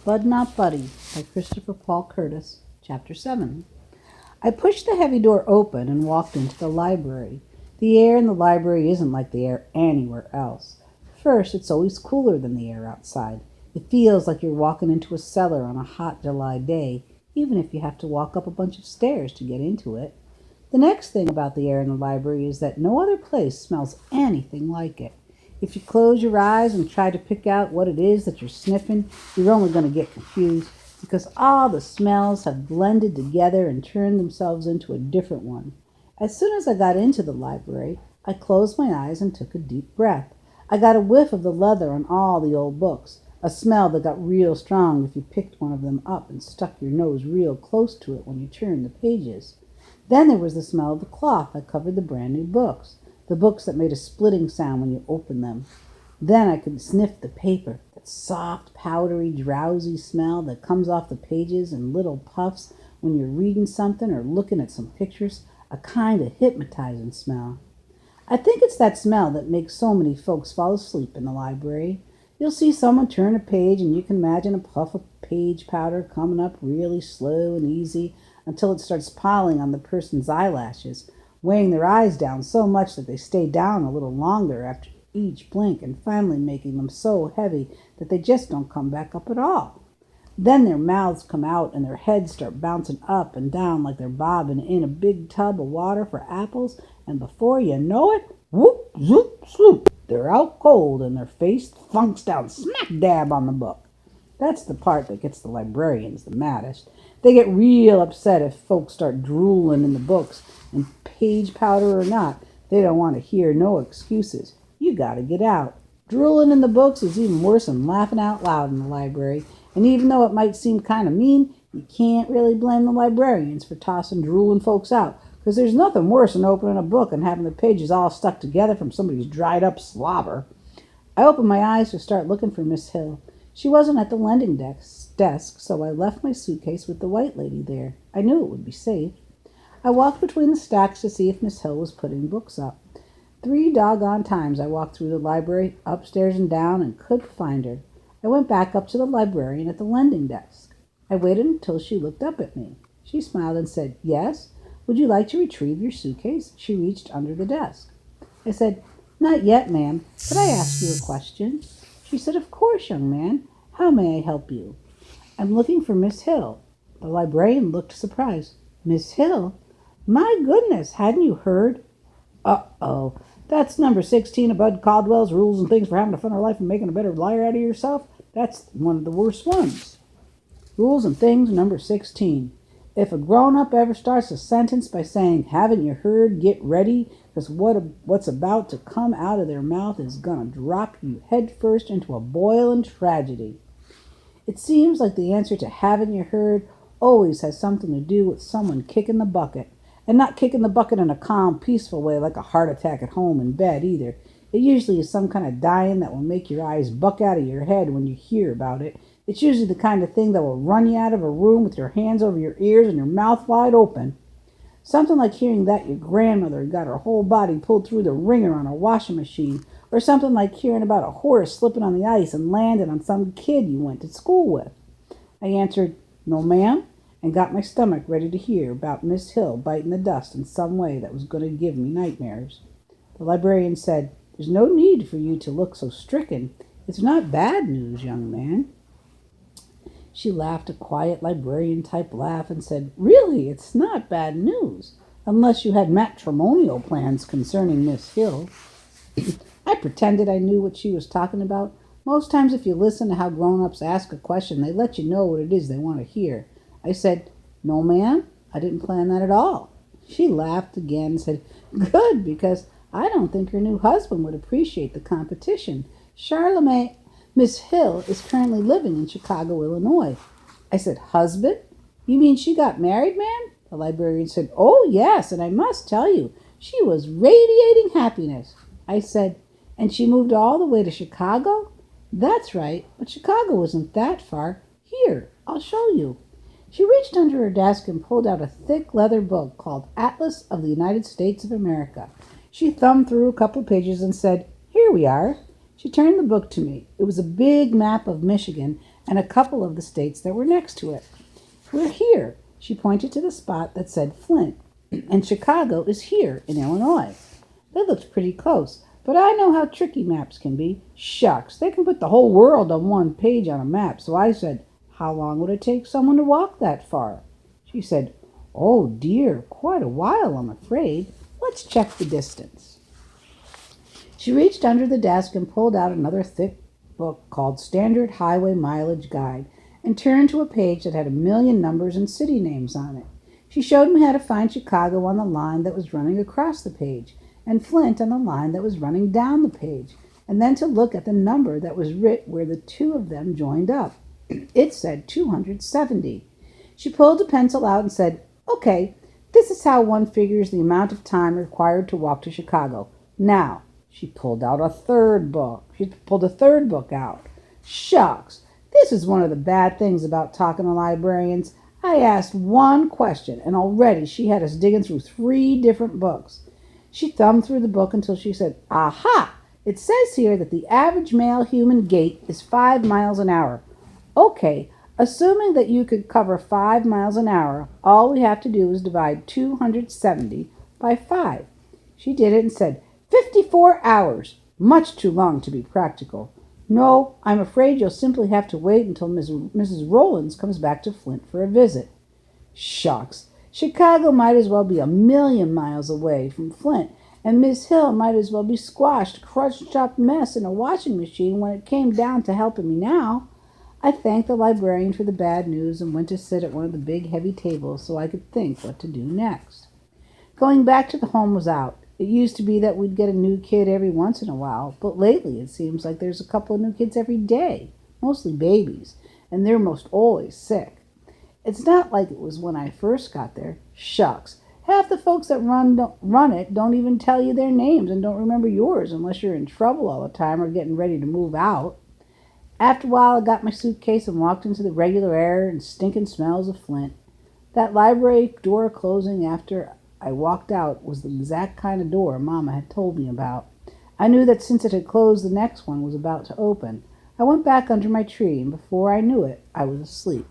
Bud Not Buddy by Christopher Paul Curtis, Chapter 7. I pushed the heavy door open and walked into the library. The air in the library isn't like the air anywhere else. First, it's always cooler than the air outside. It feels like you're walking into a cellar on a hot July day, even if you have to walk up a bunch of stairs to get into it. The next thing about the air in the library is that no other place smells anything like it. If you close your eyes and try to pick out what it is that you're sniffing, you're only going to get confused because all the smells have blended together and turned themselves into a different one. As soon as I got into the library, I closed my eyes and took a deep breath. I got a whiff of the leather on all the old books, a smell that got real strong if you picked one of them up and stuck your nose real close to it when you turned the pages. Then there was the smell of the cloth that covered the brand new books. The books that made a splitting sound when you opened them. Then I could sniff the paper, that soft, powdery, drowsy smell that comes off the pages in little puffs when you're reading something or looking at some pictures, a kind of hypnotizing smell. I think it's that smell that makes so many folks fall asleep in the library. You'll see someone turn a page and you can imagine a puff of page powder coming up really slow and easy until it starts piling on the person's eyelashes, weighing their eyes down so much that they stay down a little longer after each blink and finally making them so heavy that they just don't come back up at all. Then their mouths come out and their heads start bouncing up and down like they're bobbing in a big tub of water for apples, and before you know it, whoop, zoop, swoop, they're out cold and their face thunks down smack dab on the book. That's the part that gets the librarians the maddest. They get real upset if folks start drooling in the books, and page powder or not, they don't want to hear no excuses. You gotta get out. Drooling in the books is even worse than laughing out loud in the library, and even though it might seem kind of mean, you can't really blame the librarians for tossing drooling folks out, because there's nothing worse than opening a book and having the pages all stuck together from somebody's dried up slobber. I opened my eyes to start looking for Miss Hill. She wasn't at the lending desk, so I left my suitcase with the white lady there. I knew it would be safe. I walked between the stacks to see if Miss Hill was putting books up. 3 doggone times I walked through the library, upstairs and down, and couldn't find her. I went back up to the librarian at the lending desk. I waited until she looked up at me. She smiled and said, "Yes? Would you like to retrieve your suitcase?" She reached under the desk. I said, "Not yet, ma'am. Could I ask you a question?" She said, "Of course, young man. How may I help you?" "I'm looking for Miss Hill." The librarian looked surprised. "Miss Hill? My goodness, hadn't you heard?" "Uh-oh. That's number 16 of Bud Caldwell's Rules and Things for Having a Funner Life and Making a Better Liar Out of Yourself. That's one of the worst ones. Rules and Things, number 16. If a grown-up ever starts a sentence by saying, 'Haven't you heard? Get ready,' because what's about to come out of their mouth is going to drop you headfirst into a boiling tragedy." It seems like the answer to "haven't you heard" always has something to do with someone kicking the bucket. And not kicking the bucket in a calm, peaceful way like a heart attack at home in bed either. It usually is some kind of dying that will make your eyes buck out of your head when you hear about it. It's usually the kind of thing that will run you out of a room with your hands over your ears and your mouth wide open. Something like hearing that your grandmother got her whole body pulled through the wringer on a washing machine, or something like hearing about a horse slipping on the ice and landing on some kid you went to school with. I answered, "No, ma'am," and got my stomach ready to hear about Miss Hill biting the dust in some way that was going to give me nightmares. The librarian said, "There's no need for you to look so stricken. It's not bad news, young man." She laughed a quiet librarian-type laugh and said, "Really, it's not bad news, unless you had matrimonial plans concerning Miss Hill." I pretended I knew what she was talking about. Most times if you listen to how grown-ups ask a question, they let you know what it is they want to hear. I said, "No, ma'am, I didn't plan that at all." She laughed again and said, "Good, because I don't think her new husband would appreciate the competition. Charlemagne, Miss Hill is currently living in Chicago, Illinois." I said, "Husband? You mean she got married, ma'am?" The librarian said, "Oh, yes, and I must tell you, she was radiating happiness." I said, "And she moved all the way to Chicago?" "That's right, but Chicago isn't that far. Here, I'll show you." She reached under her desk and pulled out a thick leather book called Atlas of the United States of America. She thumbed through a couple pages and said, "Here we are." She turned the book to me. It was a big map of Michigan, and a couple of the states that were next to it. We're here. She pointed to the spot that said Flint, and Chicago is here in Illinois. That looks pretty close, but I know how tricky maps can be. Shucks, they can put the whole world on one page on a map, so I said, how long would it take someone to walk that far? She said, oh dear, quite a while, I'm afraid. Let's check the distance. She reached under the desk and pulled out another thick book called Standard Highway Mileage Guide and turned to a page that had a million numbers and city names on it. She showed me how to find Chicago on the line that was running across the page and Flint on the line that was running down the page, and then to look at the number that was writ where the two of them joined up. It said 270. She pulled a pencil out and said, okay, this is how one figures the amount of time required to walk to Chicago. Now, she pulled a third book out. Shucks, this is one of the bad things about talking to librarians. I asked one question, and already she had us digging through 3 different books. She thumbed through the book until she said, aha! It says here that the average male human gait is 5 miles an hour. Okay, assuming that you could cover 5 miles an hour, all we have to do is divide 270 by 5. She did it and said, 54 hours. Much too long to be practical. No, I'm afraid you'll simply have to wait until Mrs. Rollins comes back to Flint for a visit. Shucks, Chicago might as well be a million miles away from Flint, and Miss Hill might as well be squashed, a crushed-up mess in a washing machine when it came down to helping me now. I thanked the librarian for the bad news and went to sit at one of the big, heavy tables so I could think what to do next. Going back to the home was out. It used to be that we'd get a new kid every once in a while, but lately it seems like there's a couple of new kids every day, mostly babies, and they're most always sick. It's not like it was when I first got there. Shucks, half the folks that run it don't even tell you their names and don't remember yours unless you're in trouble all the time or getting ready to move out. After a while, I got my suitcase and walked into the regular air and stinking smells of Flint. That library door closing after I walked out was the exact kind of door Mama had told me about. I knew that since it had closed, the next one was about to open. I went back under my tree, and before I knew it, I was asleep.